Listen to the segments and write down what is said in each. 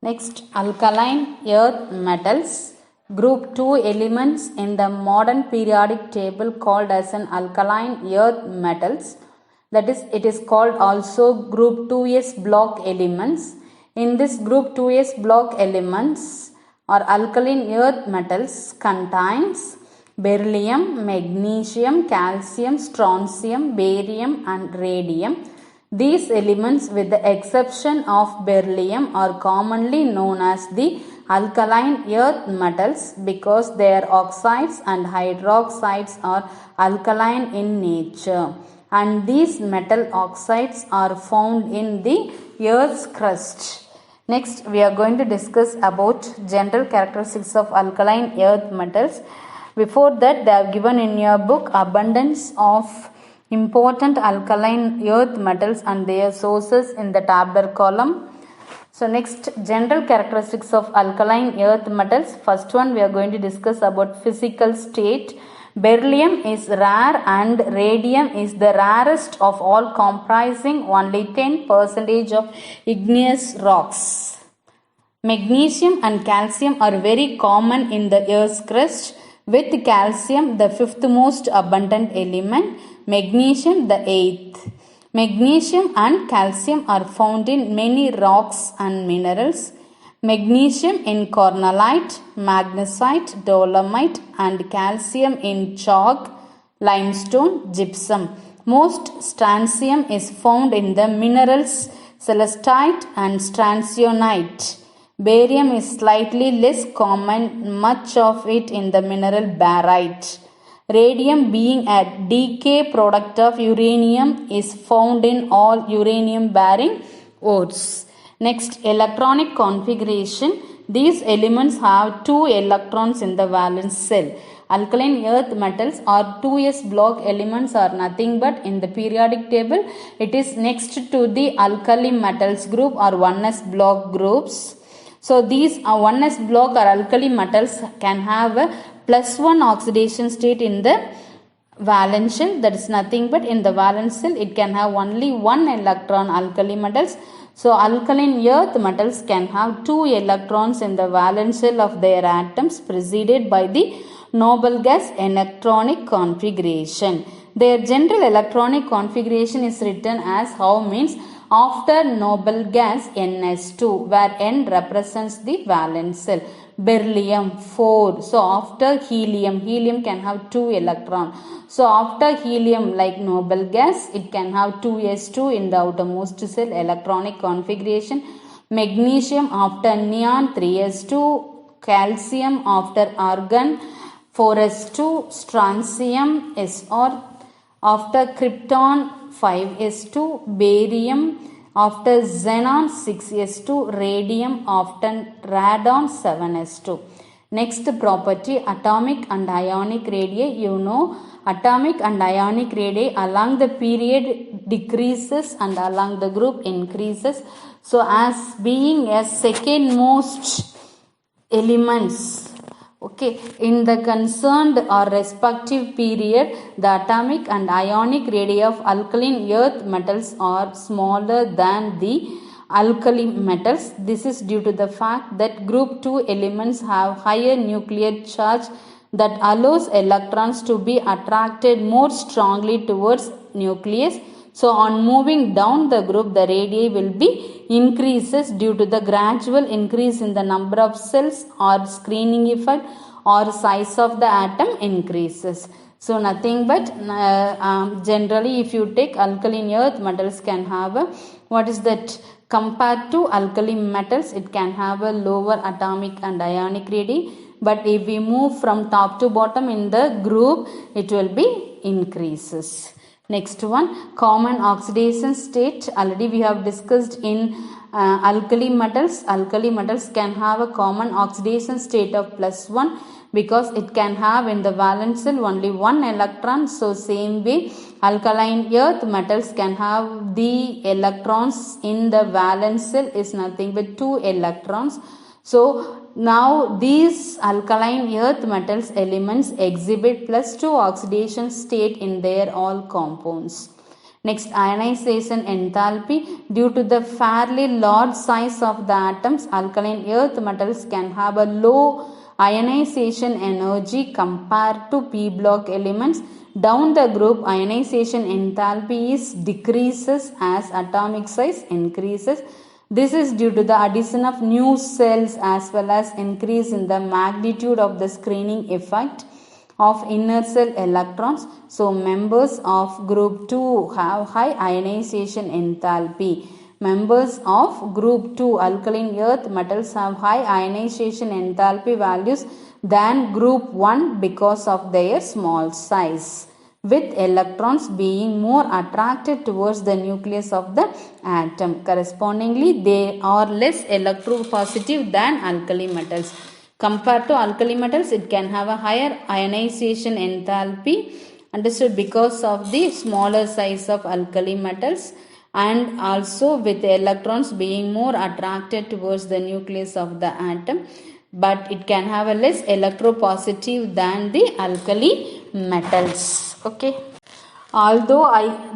Next, alkaline earth metals. Group 2 elements in the modern periodic table called as an alkaline earth metals. That is, it is called also group 2s block elements. In this group 2s block elements or alkaline earth metals contains beryllium, magnesium, calcium, strontium, barium and radium. These elements, with the exception of beryllium, are commonly known as the alkaline earth metals because their oxides and hydroxides are alkaline in nature, and these metal oxides are found in the earth's crust. Next, we are going to discuss about general characteristics of alkaline earth metals. Before that, they have given in your book abundance of important alkaline earth metals and their sources in the tabular column. So next, general characteristics of alkaline earth metals. First one, we are going to discuss about physical state. Beryllium is rare and radium is the rarest of all, comprising only 10% of igneous rocks. Magnesium and calcium are very common in the earth's crust, with calcium the fifth most abundant element, magnesium the eighth. Magnesium and calcium are found in many rocks and minerals. Magnesium in cornellite, magnesite, dolomite, and calcium in chalk, limestone, gypsum. Most strontium is found in the minerals celestite and strontionite. Barium is slightly less common, much of it in the mineral barite. Radium, being a decay product of uranium, is found in all uranium bearing ores. Next, electronic configuration. These elements have 2 electrons in the valence shell. Alkaline earth metals or 2s block elements are nothing but, in the periodic table, it is next to the alkali metals group or 1s block groups. So these 1s block or alkali metals can have a +1 oxidation state in the valence shell. That is nothing but, in the valence shell it can have only 1 electron. Alkali metals, so alkaline earth metals can have 2 electrons in the valence shell of their atoms, preceded by the noble gas electronic configuration. Their general electronic configuration is written as how, means after noble gas NS2, where N represents the valence shell. Beryllium 4. So after helium, helium can have 2 electrons. So after helium, like noble gas, it can have 2s2 in the outermost shell electronic configuration. Magnesium after neon 3s2, calcium after argon 4s2, strontium SR after krypton 5s2, barium after xenon 6s2, radium after radon 7s2. Next property, atomic and ionic radii. You know, atomic and ionic radii along the period decreases and along the group increases. So as being a second most elements, okay, in the concerned or respective period, the atomic and ionic radii of alkaline earth metals are smaller than the alkali metals. This is due to the fact that group 2 elements have higher nuclear charge that allows electrons to be attracted more strongly towards nucleus. So on moving down the group, the radii will be increases due to the gradual increase in the number of cells or screening effect, or size of the atom increases. So nothing but generally, if you take alkaline earth metals can have a, what is that, compared to alkali metals, it can have a lower atomic and ionic radii, but if we move from top to bottom in the group, it will be increases. Next one, common oxidation state. Already we have discussed in alkali metals. Alkali metals can have a common oxidation state of +1 because it can have in the valence shell only 1 electron. So same way, alkaline earth metals can have the electrons in the valence shell is nothing but 2 electrons. So now these alkaline earth metals elements exhibit +2 oxidation state in their all compounds. Next, ionization enthalpy. Due to the fairly large size of the atoms, alkaline earth metals can have a low ionization energy compared to p block elements. Down the group, ionization enthalpy decreases as atomic size increases. This is due to the addition of new cells as well as increase in the magnitude of the screening effect of inner cell electrons. So members of group 2 have high ionization enthalpy. Members of group 2 alkaline earth metals have high ionization enthalpy values than group 1 because of their small size, with electrons being more attracted towards the nucleus of the atom. Correspondingly, they are less electropositive than alkali metals. Compared to alkali metals, it can have a higher ionization enthalpy, understood, because of the smaller size of alkali metals, and also with electrons being more attracted towards the nucleus of the atom, but it can have a less electropositive than the alkali metals. Okay, although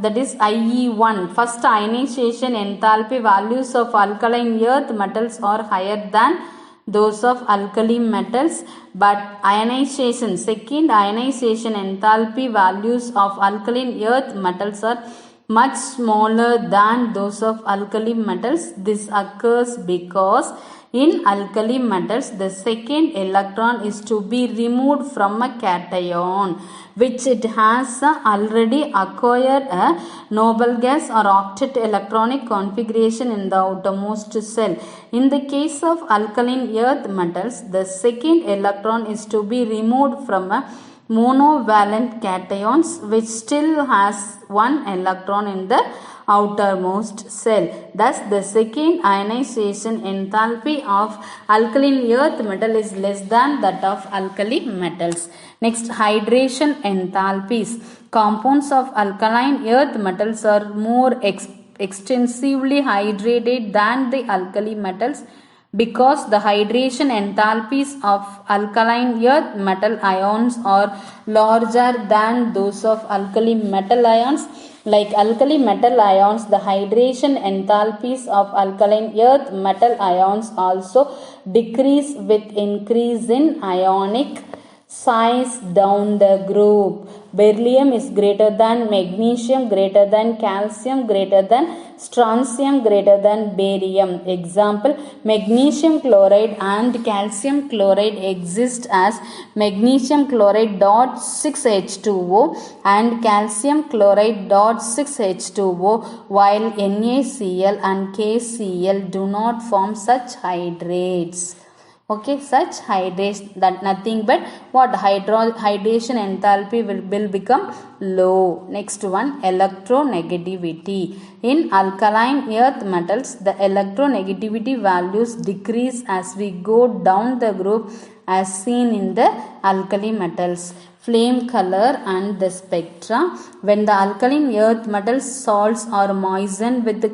that is IE1, first ionization enthalpy values of alkaline earth metals are higher than those of alkali metals, but second ionization enthalpy values of alkaline earth metals are much smaller than those of alkali metals. This occurs because in alkali metals, the second electron is to be removed from a cation which it has already acquired a noble gas or octet electronic configuration in the outermost cell. In the case of alkaline earth metals, the second electron is to be removed from a monovalent cations which still has one electron in the outermost cell. Thus, the second ionization enthalpy of alkaline earth metal is less than that of alkali metals. Next, hydration enthalpies. Compounds of alkaline earth metals are more extensively hydrated than the alkali metals, because the hydration enthalpies of alkaline earth metal ions are larger than those of alkali metal ions. Like alkali metal ions, the hydration enthalpies of alkaline earth metal ions also decrease with increase in ionic size down the group. Beryllium is greater than magnesium, greater than calcium, greater than strontium, greater than barium. Example, magnesium chloride and calcium chloride exist as magnesium chloride dot 6H2O and calcium chloride dot 6H2O, while NaCl and KCl do not form such hydrates. Okay, such hydrates, that nothing but what hydration enthalpy will become low. Next one, electronegativity. In alkaline earth metals, the electronegativity values decrease as we go down the group as seen in the alkali metals. Flame color and the spectra. When the alkaline earth metal salts are moistened with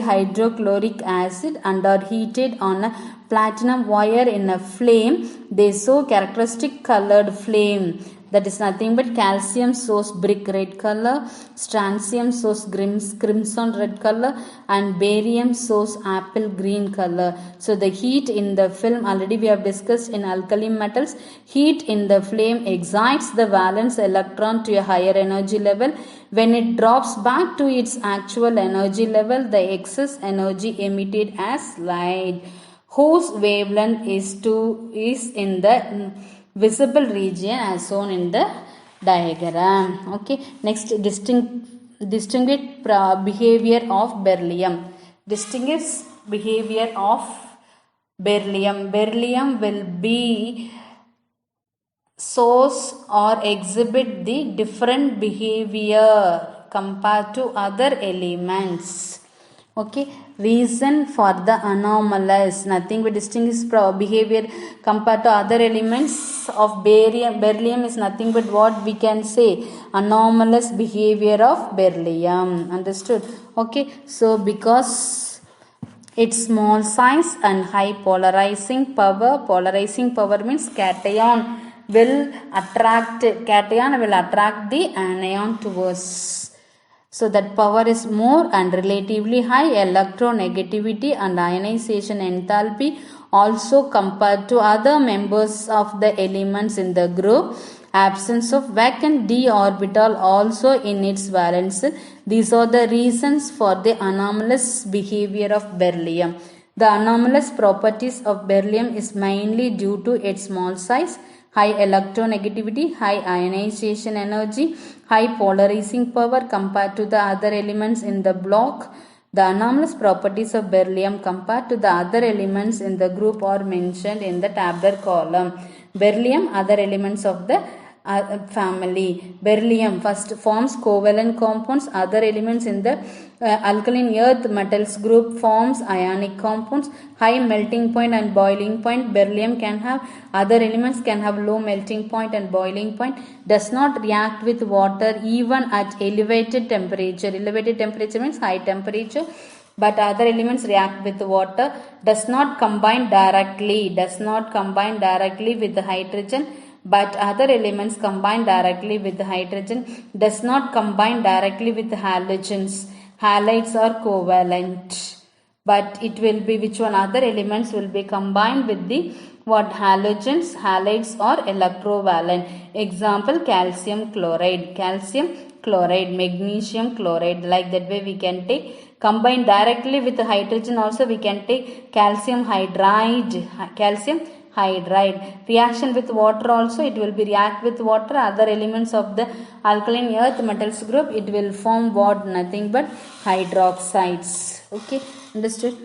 hydrochloric acid and are heated on a platinum wire in a flame, they show characteristic colored flame. That is nothing but calcium shows brick red color, strontium shows crimson red color, and barium shows apple green color. So the heat in the film, already we have discussed in alkali metals, heat in the flame excites the valence electron to a higher energy level. When it drops back to its actual energy level, the excess energy emitted as light, whose wavelength is in the visible region as shown in the diagram. Okay, next, distinguish behavior of beryllium. Distinguish behavior of beryllium. Beryllium will be shows or exhibit the different behavior compared to other elements. Okay, reason for the anomalous, nothing but distinguish behavior compared to other elements of beryllium is nothing but what we can say, anomalous behavior of beryllium. Understood? Okay, so because its small size and high polarizing power means cation will attract, cation will attract the anion towards. So that power is more and relatively high electronegativity and ionization enthalpy also compared to other members of the elements in the group. Absence of vacant d orbital also in its valence. These are the reasons for the anomalous behavior of beryllium. The anomalous properties of beryllium is mainly due to its small size, high electronegativity, high ionization energy, high polarizing power compared to the other elements in the block. The anomalous properties of beryllium compared to the other elements in the group are mentioned in the tabular column. Beryllium, other elements of the family. Beryllium first forms covalent compounds. Other elements in the alkaline earth metals group forms ionic compounds. High melting point and boiling point. Beryllium can have, other elements can have low melting point and boiling point. Does not react with water even at elevated temperature. Elevated temperature means high temperature. But other elements react with water. Does not combine directly. Does not combine directly with the hydrogen. But other elements combine directly with the hydrogen. Does not combine directly with the halogens. Halides are covalent. But it will be which one? Other elements will be combined with the what? Halogens. Halides are electrovalent. Example, calcium chloride. Calcium chloride, magnesium chloride. Like that way we can take. Combine directly with the hydrogen also we can take calcium hydride. Calcium hydride. Reaction with water also, it will be react with water. Other elements of the alkaline earth metals group, it will form what? Nothing but hydroxides. Okay, understood?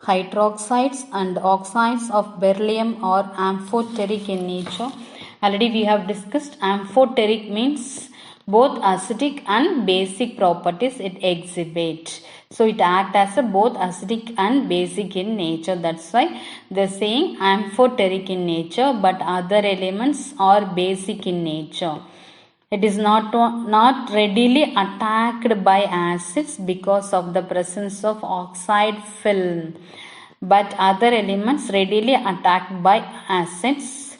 Hydroxides and oxides of beryllium are amphoteric in nature. Already we have discussed amphoteric means both acidic and basic properties it exhibit. So it acts as a both acidic and basic in nature. That's why they're saying amphoteric in nature, but other elements are basic in nature. It is not readily attacked by acids because of the presence of oxide film, but other elements readily attacked by acids.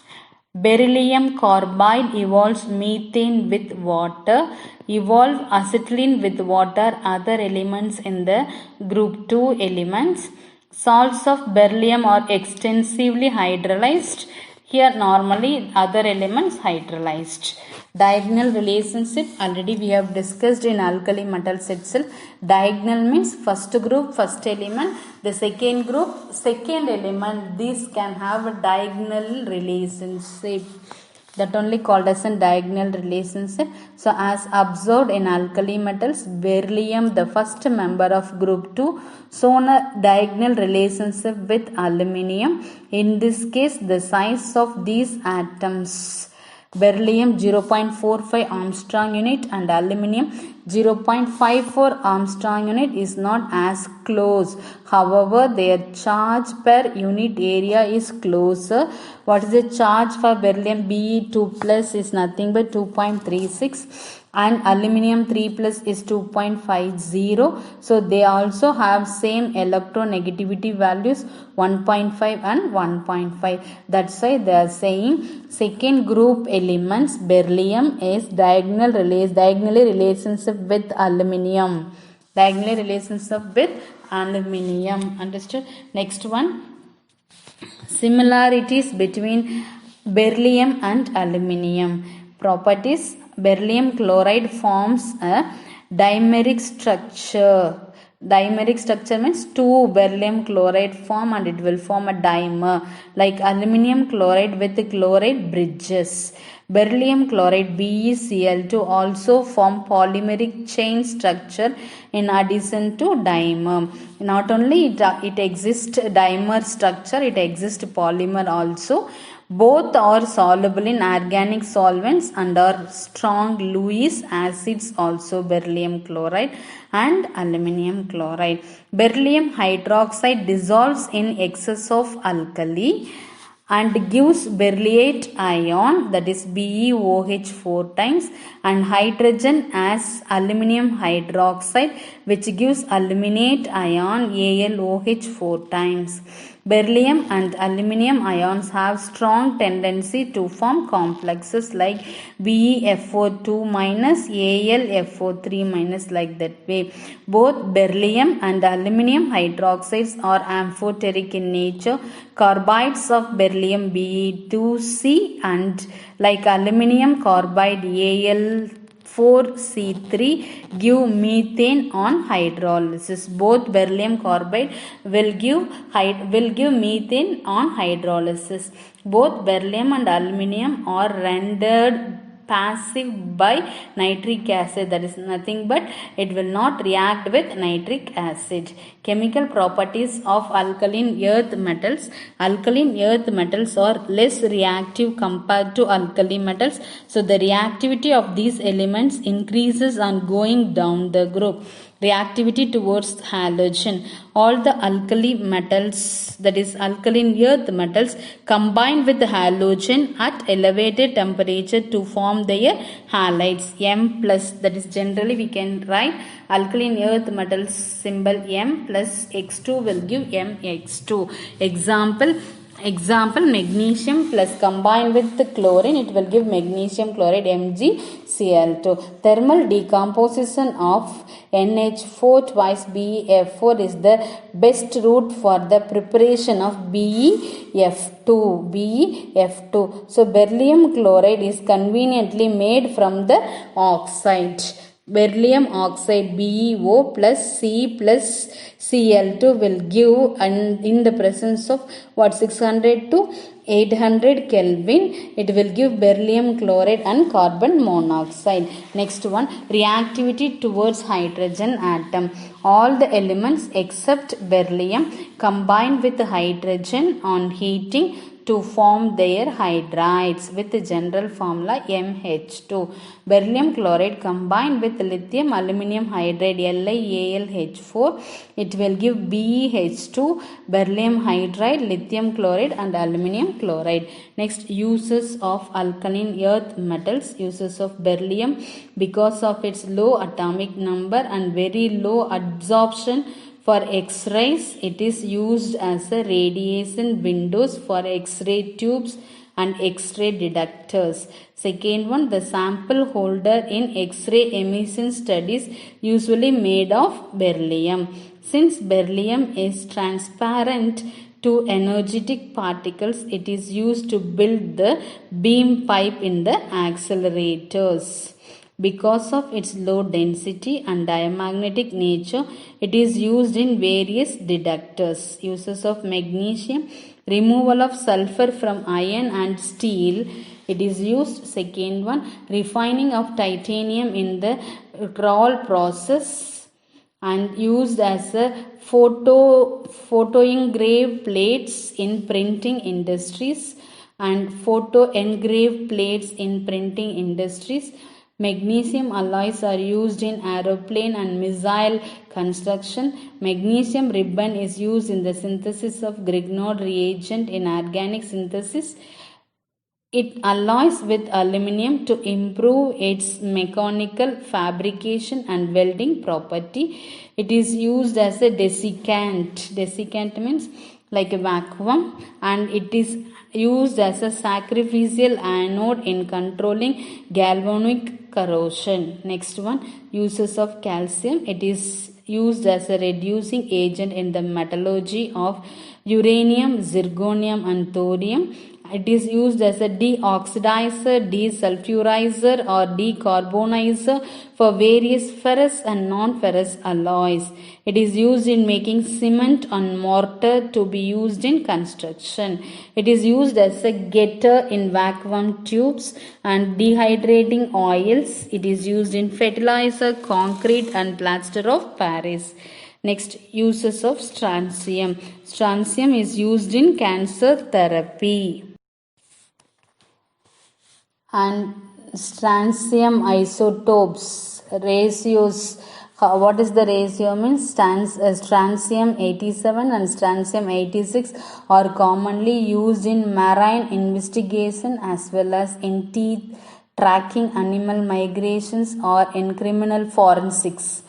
Beryllium carbide evolves methane with water, evolve acetylene with water, other elements in the group 2 elements. Salts of beryllium are extensively hydrolyzed. Here normally other elements hydrolyzed. Diagonal relationship already we have discussed in alkali metals itself. Diagonal means first group, first element, the second group, second element. These can have a diagonal relationship. That only called as a diagonal relationship. So as observed in alkali metals, beryllium, the first member of group 2, shown a diagonal relationship with aluminium. In this case, the size of these atoms, beryllium 0.45 Armstrong unit and aluminium 0.54 Armstrong unit, is not as close. However, their charge per unit area is closer. What is the charge for beryllium? Be2 plus is nothing but 2.36 and aluminium 3 plus is 2.50. So they also have same electronegativity values 1.5 and 1.5. That's why they are saying second group elements beryllium is diagonally relationship with aluminium. Diagonally relationship with aluminium. Understood? Next one. Similarities between beryllium and aluminium. Properties. Beryllium chloride forms a dimeric structure. Dimeric structure means two beryllium chloride form and it will form a dimer, like aluminium chloride with chloride bridges. Beryllium chloride BeCl2 also form polymeric chain structure in addition to dimer. Not only it exists dimer structure, it exists polymer also. Both are soluble in organic solvents and are strong Lewis acids also, beryllium chloride and aluminium chloride. Beryllium hydroxide dissolves in excess of alkali and gives beryllate ion, that is BeOH 4 times, and hydrogen as aluminium hydroxide, which gives aluminate ion AlOH 4 times. Beryllium and aluminum ions have strong tendency to form complexes like BeFO2 minus AlFO3 minus, like that way. Both beryllium and aluminum hydroxides are amphoteric in nature. Carbides of beryllium Be2C and like aluminum carbide Al4C3 give methane on hydrolysis. Both beryllium carbide will give methane on hydrolysis. Both beryllium and aluminum are rendered passive by nitric acid, that is nothing but it will not react with nitric acid. Chemical properties of alkaline earth metals. Alkaline earth metals are less reactive compared to alkali metals, so the reactivity of these elements increases on going down the group. Reactivity towards halogen. All the alkali metals, that is alkaline earth metals, combine with halogen at elevated temperature to form their halides M plus, that is generally we can write alkaline earth metals symbol M plus X2 will give MX2. Example magnesium plus combined with the chlorine, it will give magnesium chloride MgCl2. Thermal decomposition of NH4 twice BeF4 is the best route for the preparation of BeF2. So beryllium chloride is conveniently made from the oxide. Beryllium oxide BeO plus C plus Cl2 will give, and in the presence of 600 to 800 Kelvin, it will give beryllium chloride and carbon monoxide. Next one, reactivity towards hydrogen atom. All the elements except beryllium combine with hydrogen on heating to form their hydrides with the general formula MH2. Beryllium chloride combined with lithium aluminum hydride LiAlH4, it will give BH2, beryllium hydride, lithium chloride and aluminum chloride. Next, uses of alkaline earth metals. Uses of beryllium, because of its low atomic number and very low absorption for X-rays, it is used as a radiation windows for X-ray tubes and X-ray detectors. Second one, the sample holder in X-ray emission studies usually made of beryllium. Since beryllium is transparent to energetic particles, it is used to build the beam pipe in the accelerators. Because of its low density and diamagnetic nature, it is used in various detectors. Uses of magnesium, removal of sulfur from iron and steel, it is used. Second one, refining of titanium in the Kroll process and used as a photo engraved plates in printing industries and photo engraved plates in printing industries. Magnesium alloys are used in aeroplane and missile construction. Magnesium ribbon is used in the synthesis of Grignard reagent in organic synthesis. It alloys with aluminum to improve its mechanical fabrication and welding property. It is used as a desiccant. Desiccant means like a vacuum, and it is used as a sacrificial anode in controlling galvanic corrosion. Next one, uses of calcium. It is used as a reducing agent in the metallurgy of uranium, zirconium and thorium. It is used as a deoxidizer, desulfurizer or decarbonizer for various ferrous and non-ferrous alloys. It is used in making cement and mortar to be used in construction. It is used as a getter in vacuum tubes and dehydrating oils. It is used in fertilizer, concrete and plaster of Paris. Next, uses of strontium. Strontium is used in cancer therapy. And strontium isotopes, ratios. What is the ratio means? Strontium 87 and strontium 86 are commonly used in marine investigation as well as in teeth tracking, animal migrations or in criminal forensics.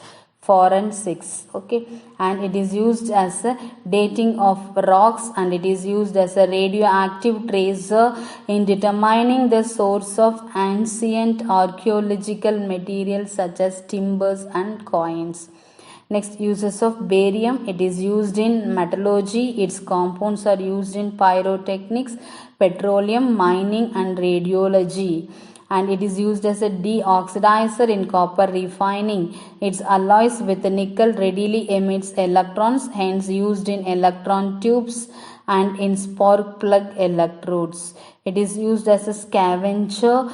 forensics. Okay, and it is used as a dating of rocks, and it is used as a radioactive tracer in determining the source of ancient archaeological materials such as timbers and coins. Next, uses of barium. It is used in metallurgy. Its compounds are used in pyrotechnics, petroleum, mining, and radiology. And it is used as a deoxidizer in copper refining. Its alloys with nickel readily emits electrons, hence used in electron tubes and in spark plug electrodes. It is used as a scavenger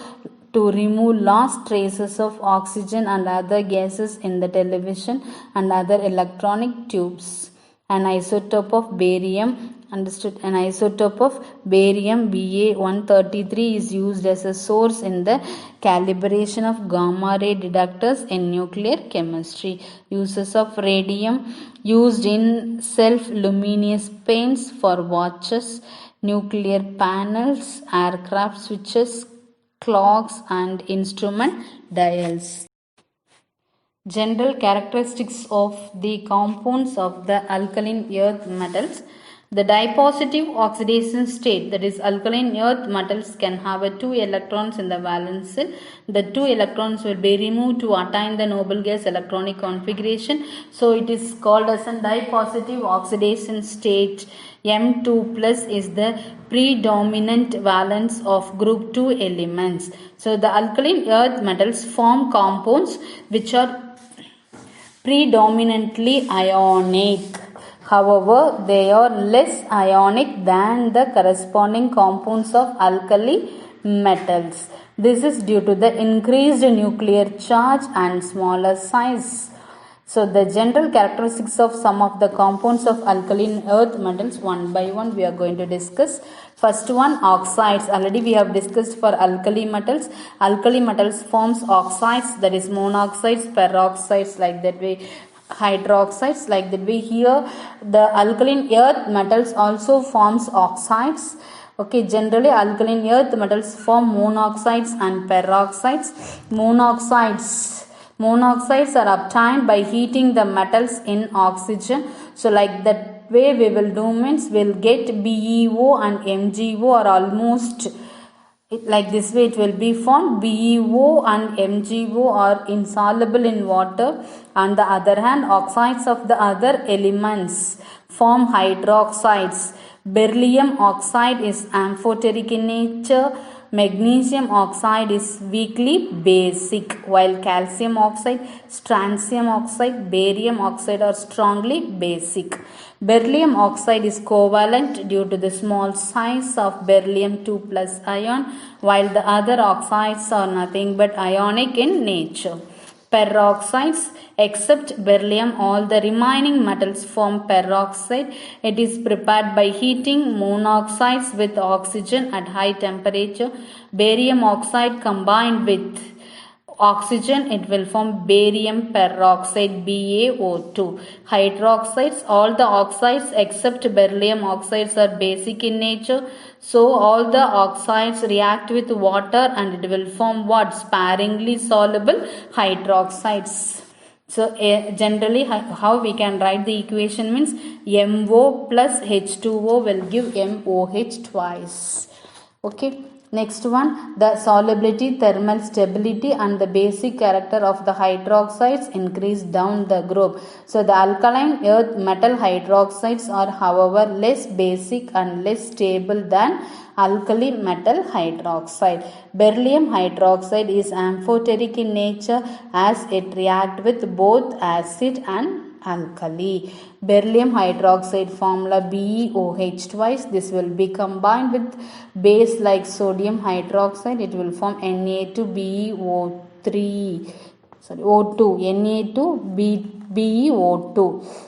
to remove lost traces of oxygen and other gases in the television and other electronic tubes. An isotope of barium, understood, an isotope of barium Ba133 is used as a source in the calibration of gamma ray detectors in nuclear chemistry. Uses of radium used in self-luminous paints for watches, nuclear panels, aircraft switches, clocks, and instrument dials. General characteristics of the compounds of the alkaline earth metals. The dipositive oxidation state, that is alkaline earth metals, can have 2 electrons in the valence shell. The 2 electrons will be removed to attain the noble gas electronic configuration. So it is called as a dipositive oxidation state. M2 plus is the predominant valence of group 2 elements. So the alkaline earth metals form compounds which are predominantly ionic. However, they are less ionic than the corresponding compounds of alkali metals. This is due to the increased nuclear charge and smaller size. So the general characteristics of some of the compounds of alkaline earth metals, one by one we are going to discuss. First one, oxides. Already we have discussed for alkali metals. Alkali metals forms oxides, that is monoxides, peroxides, like that way, hydroxides, like that way. Here the alkaline earth metals also forms oxides. Okay, generally alkaline earth metals form monoxides and peroxides. Monoxides are obtained by heating the metals in oxygen. So like that way we will do means we'll get BeO and MgO are almost like this way it will be formed. BeO and MgO are insoluble in water. On the other hand, oxides of the other elements form hydroxides. Beryllium oxide is amphoteric in nature. Magnesium oxide is weakly basic, while calcium oxide, strontium oxide, barium oxide are strongly basic. Beryllium oxide is covalent due to the small size of beryllium 2 plus ion, while the other oxides are nothing but ionic in nature. Peroxides, except beryllium, all the remaining metals form peroxide. It is prepared by heating monoxides with oxygen at high temperature. Barium oxide combined with oxygen, it will form barium peroxide, BaO2. Hydroxides, all the oxides except beryllium oxides are basic in nature. So all the oxides react with water and it will form what? Sparingly soluble hydroxides. So generally how we can write the equation means MO plus H2O will give MOH twice. Okay. Next one, the solubility, thermal stability and the basic character of the hydroxides increase down the group. So the alkaline earth metal hydroxides are however less basic and less stable than alkali metal hydroxide. Beryllium hydroxide is amphoteric in nature as it reacts with both acid and alkali. Beryllium hydroxide formula BeOH twice. This will be combined with base like sodium hydroxide. It will form Na2BeO3. Sorry, O2. Na2BeO2.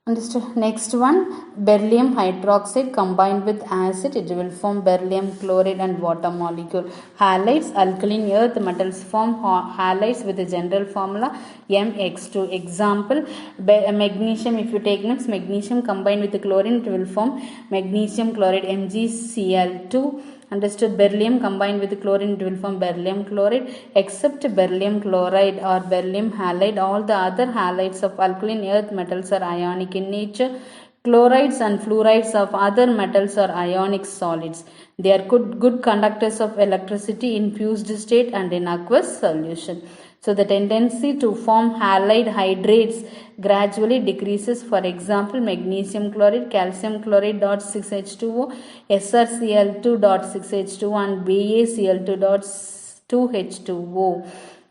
Understood? Next one, beryllium hydroxide combined with acid, it will form beryllium chloride and water molecule. Halides, alkaline earth metals form halides with a general formula MX2. Example, magnesium, if you take next, magnesium combined with the chlorine, it will form magnesium chloride MgCl2. Understood? Beryllium combined with chlorine, it will form beryllium chloride. Except beryllium chloride or beryllium halide, all the other halides of alkaline earth metals are ionic in nature. Chlorides and fluorides of other metals are ionic solids. They are good conductors of electricity in fused state and in aqueous solution. So the tendency to form halide hydrates gradually decreases. For example, magnesium chloride, calcium chloride .6H2O, SrCl2.6H2O and BaCl2.2H2O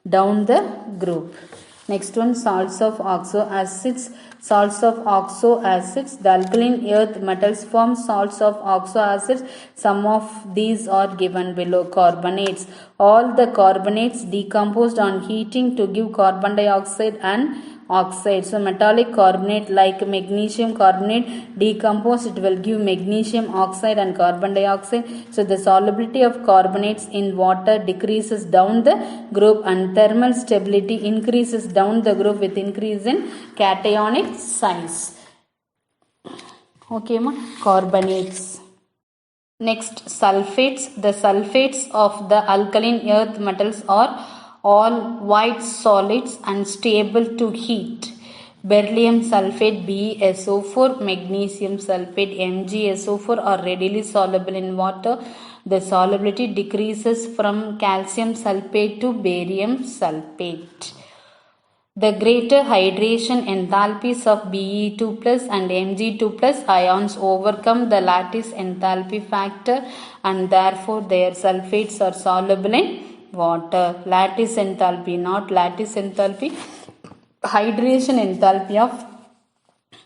down the group. Next one, salts of oxo acids. Salts of oxo acids. The alkaline earth metals form salts of oxo acids. Some of these are given below. Carbonates. All the carbonates decomposed on heating to give carbon dioxide and oxide. So metallic carbonate like magnesium carbonate decomposed, it will give magnesium oxide and carbon dioxide. So the solubility of carbonates in water decreases down the group and thermal stability increases down the group with increase in cationic size. Okay ma, carbonates. Next, sulfates. The sulfates of the alkaline earth metals are all white solids and stable to heat. Beryllium sulfate BeSO4, magnesium sulfate MgSO4 are readily soluble in water. The solubility decreases from calcium sulfate to barium sulfate. The greater hydration enthalpies of Be2 plus and Mg2 plus ions overcome the lattice enthalpy factor and therefore their sulfates are soluble in water. Lattice enthalpy, not lattice enthalpy. Hydration enthalpy of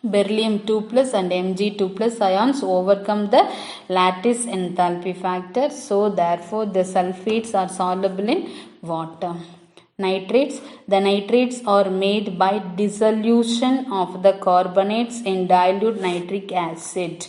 beryllium 2 plus and Mg2 plus ions overcome the lattice enthalpy factor. So therefore the sulfates are soluble in water. Nitrates. The nitrates are made by dissolution of the carbonates in dilute nitric acid.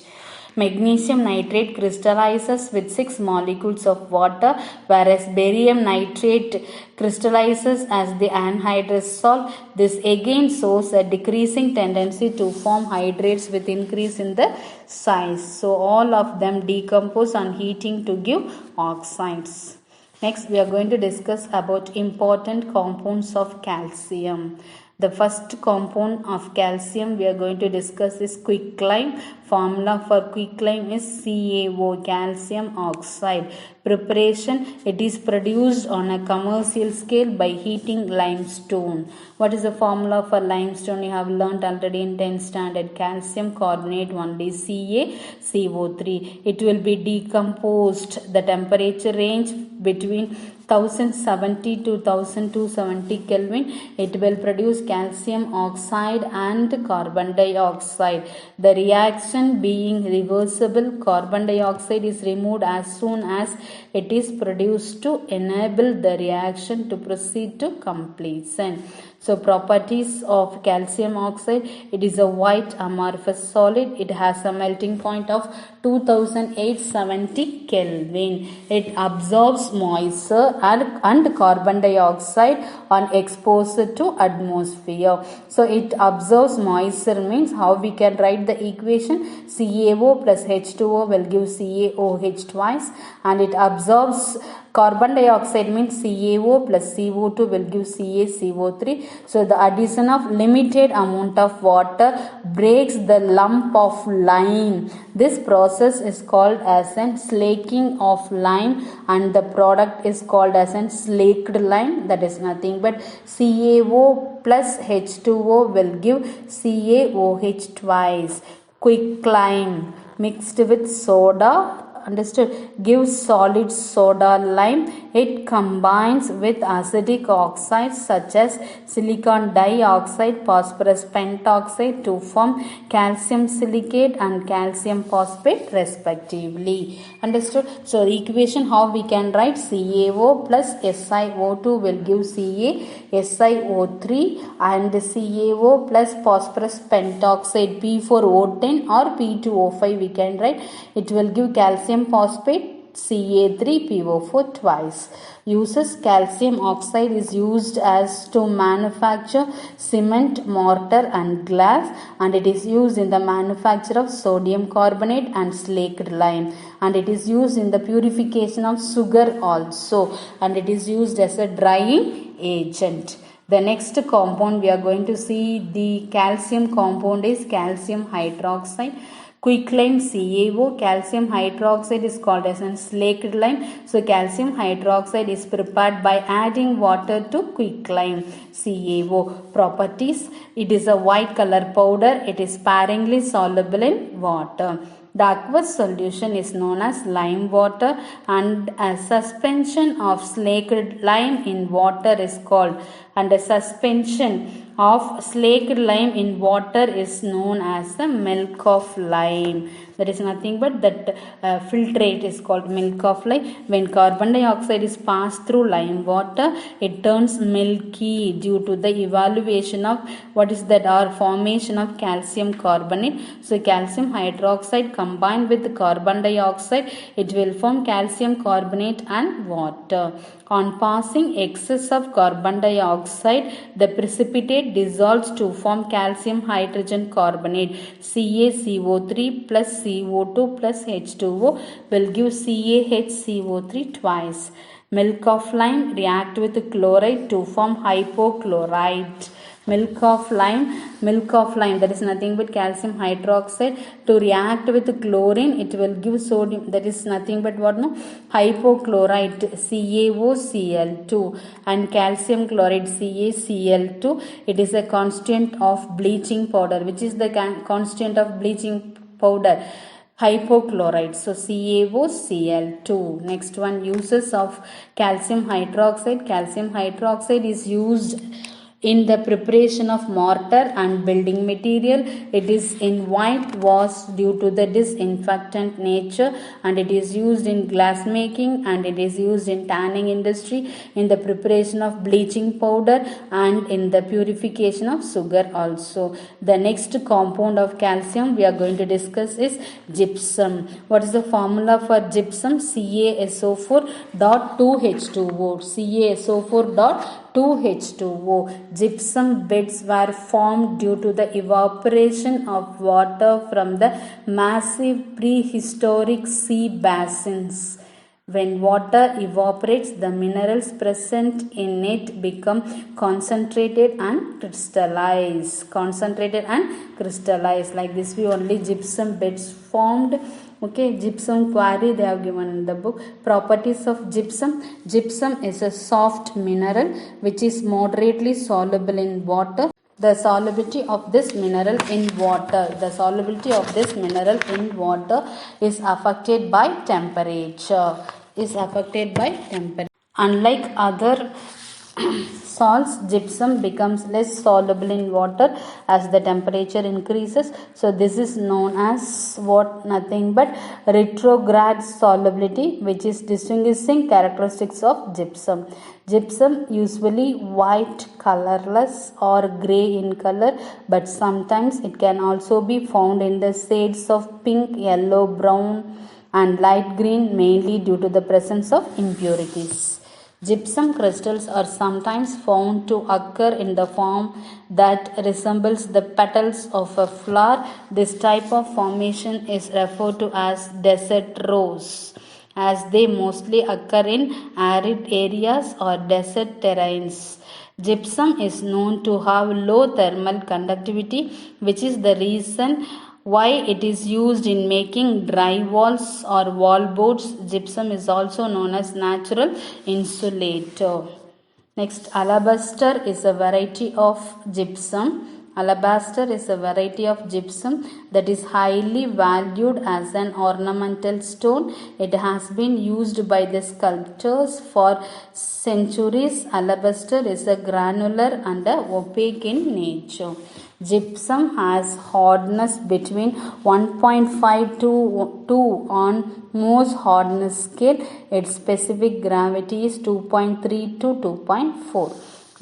Magnesium nitrate crystallizes with 6 molecules of water, whereas barium nitrate crystallizes as the anhydrous salt. This again shows a decreasing tendency to form hydrates with increase in the size. So all of them decompose on heating to give oxides. Next, we are going to discuss about important compounds of calcium. The first compound of calcium we are going to discuss is quicklime. Formula for quicklime is CaO, calcium oxide. Preparation, it is produced on a commercial scale by heating limestone. What is the formula for limestone? You have learnt already in 10th standard. Calcium carbonate only, CaCO3. It will be decomposed. The temperature range between 1070 to 1270 Kelvin. It will produce calcium oxide and carbon dioxide. The reaction being reversible, carbon dioxide is removed as soon as it is produced to enable the reaction to proceed to completion. So properties of calcium oxide, it is a white amorphous solid. It has a melting point of 2870 Kelvin. It absorbs moisture and carbon dioxide on exposure to atmosphere. So it absorbs moisture means how we can write the equation? CaO plus H2O will give CaOH twice, and it absorbs carbon dioxide means CaO plus CO2 will give CaCO3. So the addition of limited amount of water breaks the lump of lime. This process is called as an slaking of lime, and the product is called as an slaked lime. That is nothing but CaO plus H2O will give CaOH twice. Quicklime mixed with soda, understood, gives solid soda lime. It combines with acidic oxides such as silicon dioxide, phosphorus pentoxide to form calcium silicate and calcium phosphate respectively. Understood? So equation how we can write? CaO plus SiO2 will give CaSiO3, and CaO plus phosphorus pentoxide P4O10 or P2O5 we can write. It will give calcium phosphate Ca3PO4 twice. Uses calcium oxide is used as to manufacture cement, mortar and glass, and it is used in the manufacture of sodium carbonate and slaked lime, and it is used in the purification of sugar also, and it is used as a drying agent. The next compound we are going to see, the calcium compound, is calcium hydroxide. Quicklime CaO. Calcium hydroxide is called as a slaked lime. So calcium hydroxide is prepared by adding water to quicklime CaO. Properties: it is a white color powder. It is sparingly soluble in water. The aqueous solution is known as lime water, and a suspension of slaked lime in water is called, and a suspension of slaked lime in water is known as the milk of lime. That is nothing but that filtrate is called milk of lime. When carbon dioxide is passed through lime water, it turns milky due to the evaluation of what is that, or formation of calcium carbonate. So calcium hydroxide combined with carbon dioxide, it will form calcium carbonate and water. On passing excess of carbon dioxide, the precipitate dissolves to form calcium hydrogen carbonate. CaCO3 plus CO2 plus H2O will give CaHCO3 twice. Milk of lime react with chloride to form hypochlorite. Milk of lime, that is nothing but calcium hydroxide, to react with chlorine, it will give sodium, that is nothing but what, no, hypochlorite CaOCl2, and calcium chloride CaCl2. It is a constant of bleaching powder. Which is the constant of bleaching powder? Hypochlorite. So CaOCl2. Next one, uses of calcium hydroxide. Calcium hydroxide is used in the preparation of mortar and building material. It is in whitewash due to the disinfectant nature, and it is used in glass making, and it is used in tanning industry, in the preparation of bleaching powder, and in the purification of sugar also. The next compound of calcium we are going to discuss is gypsum. What is the formula for gypsum? CaSO4.2H2O. CaSO4.2H2O. Gypsum beds were formed due to the evaporation of water from the massive prehistoric sea basins. When water evaporates, the minerals present in it become concentrated and crystallized. Like this way only gypsum beds formed. Okay, gypsum quarry they have given in the book. Properties of gypsum. Gypsum is a soft mineral which is moderately soluble in water. The solubility of this mineral in water, is affected by temperature. Unlike other salts, gypsum becomes less soluble in water as the temperature increases. So this is known as what? Nothing but retrograde solubility, which is distinguishing characteristics of gypsum. Gypsum usually white, colorless or gray in color, but sometimes it can also be found in the shades of pink, yellow, brown and light green, mainly due to the presence of impurities. Gypsum crystals are sometimes found to occur in the form that resembles the petals of a flower. This type of formation is referred to as desert rose, as they mostly occur in arid areas or desert terrains. Gypsum is known to have low thermal conductivity, which is the reason why it is used in making dry walls or wall boards. Gypsum is also known as natural insulator. Next, alabaster is a variety of gypsum. Alabaster is a variety of gypsum that is highly valued as an ornamental stone. It has been used by the sculptors for centuries. Alabaster is a granular and opaque in nature. Gypsum has hardness between 1.5 to 2 on Mohs hardness scale. Its specific gravity is 2.3 to 2.4.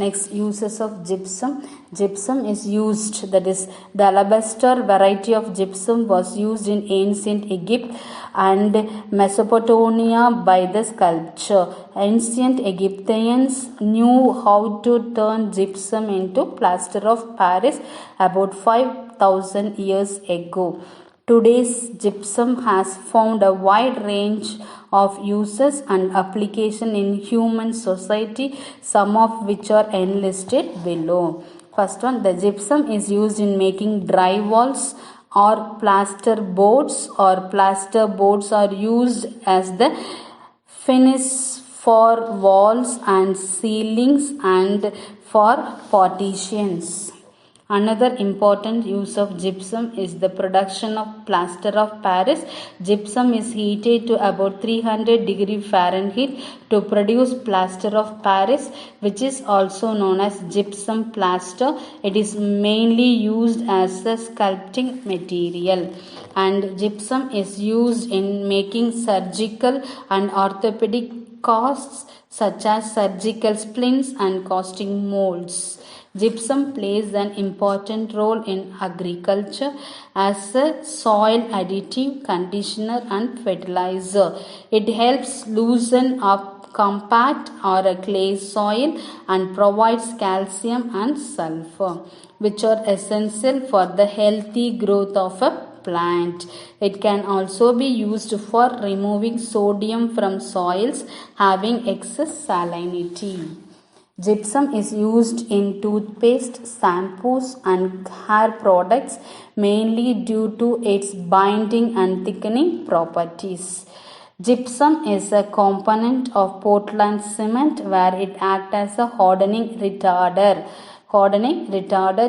Next, uses of gypsum. Gypsum is used, that is, the alabaster variety of gypsum was used in ancient Egypt and Mesopotamia by the sculpture. Ancient Egyptians knew how to turn gypsum into plaster of Paris about 5,000 years ago. Today's gypsum has found a wide range of uses and application in human society, some of which are enlisted below. First one, the gypsum is used in making dry walls or plaster boards, or plaster boards are used as the finish for walls and ceilings and for partitions. Another important use of gypsum is the production of plaster of Paris. Gypsum is heated to about 300 degree Fahrenheit to produce plaster of Paris, which is also known as gypsum plaster. It is mainly used as a sculpting material, and gypsum is used in making surgical and orthopedic casts such as surgical splints and casting molds. Gypsum plays an important role in agriculture as a soil additive, conditioner and fertilizer. It helps loosen up compact or a clay soil and provides calcium and sulfur, which are essential for the healthy growth of a plant. It can also be used for removing sodium from soils having excess salinity. Gypsum is used in toothpaste, shampoos and hair products mainly due to its binding and thickening properties. Gypsum is a component of Portland cement where it acts as a hardening retarder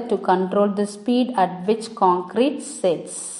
to control the speed at which concrete sets.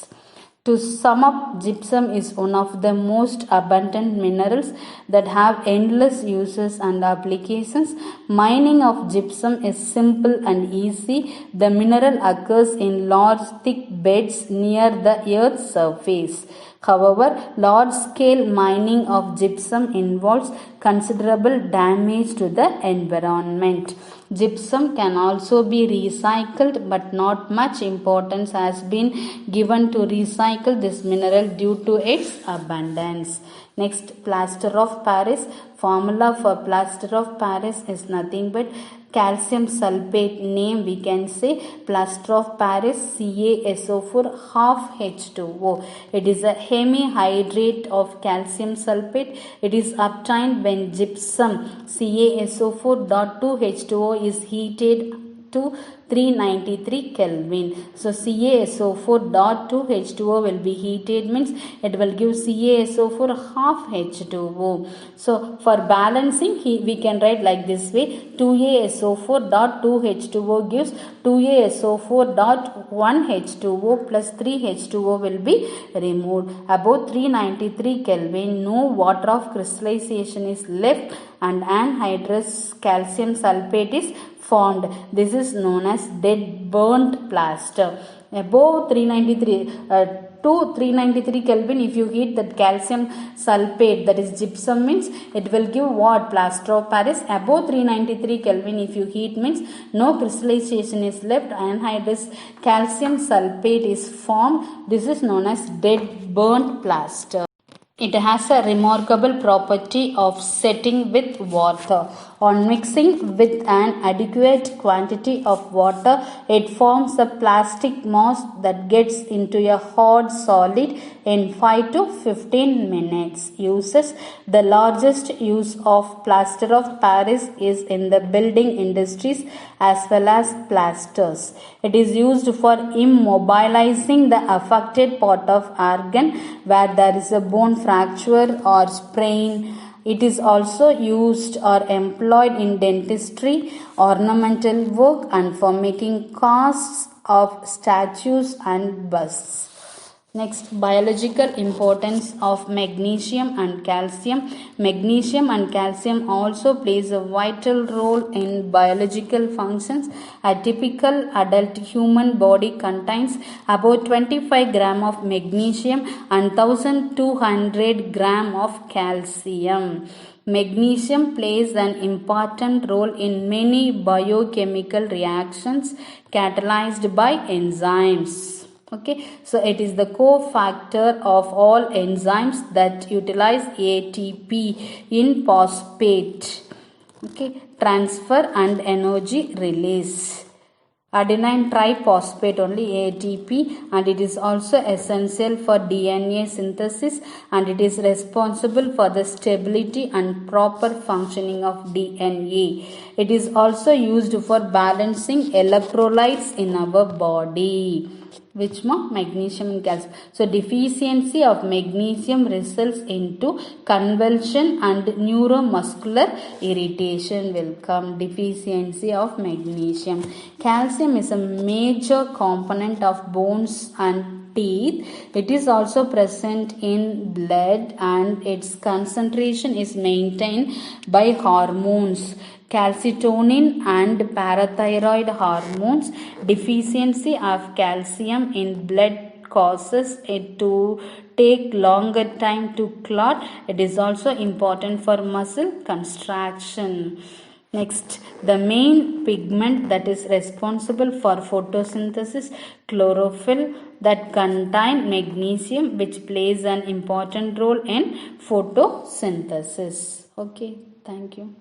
To sum up, gypsum is one of the most abundant minerals that have endless uses and applications. Mining of gypsum is simple and easy. The mineral occurs in large thick beds near the earth's surface. However, large-scale mining of gypsum involves considerable damage to the environment. Gypsum can also be recycled, but not much importance has been given to recycle this mineral due to its abundance. Next, plaster of Paris. Formula for plaster of Paris is nothing but calcium sulfate. Name we can say plaster of Paris CaSO4 half H2O. It is a hemihydrate of calcium sulfate. It is obtained when gypsum CaSO4.2H2O is heated to 393 Kelvin. So CaSO4.2H2O will be heated, means it will give CaSO4 half H2O. So for balancing, we can write like this way: 2aSO4.2H2O gives 2aSO4.1H2O plus 3H2O will be removed. Above 393 Kelvin, no water of crystallization is left and anhydrous calcium sulfate is formed. This is known as dead burnt plaster. Above 393 Kelvin, if you heat that calcium sulfate, that is gypsum, means it will give what? Plaster of Paris. Above 393 Kelvin, if you heat, means no crystallization is left, anhydrous calcium sulfate is formed. This is known as dead burnt plaster. It has a remarkable property of setting with water. On mixing with an adequate quantity of water, it forms a plastic mass that gets into a hard solid in 5 to 15 minutes. Uses: the largest use of plaster of Paris is in the building industries as well as plasters. It is used for immobilizing the affected part of organ where there is a bone fracture or sprain. It is also used or employed in dentistry, ornamental work, and for making casts of statues and busts. Next, biological importance of magnesium and calcium. Magnesium and calcium also plays a vital role in biological functions. A typical adult human body contains about 25 gram of magnesium and 1200 gram of calcium. Magnesium plays an important role in many biochemical reactions catalyzed by enzymes. Okay, so it is the cofactor of all enzymes that utilize ATP in phosphate. Okay, transfer and energy release. Adenine triphosphate only ATP, and it is also essential for DNA synthesis, and it is responsible for the stability and proper functioning of DNA. It is also used for balancing electrolytes in our body. Which one? Magnesium and calcium. So deficiency of magnesium results into convulsion and neuromuscular irritation will come. Deficiency of magnesium. Calcium is a major component of bones and teeth. It is also present in blood, and its concentration is maintained by hormones, calcitonin and parathyroid hormones. Deficiency of calcium in blood causes it to take longer time to clot. It is also important for muscle contraction. Next, the main pigment that is responsible for photosynthesis, chlorophyll, that contain magnesium, which plays an important role in photosynthesis. Okay, thank you.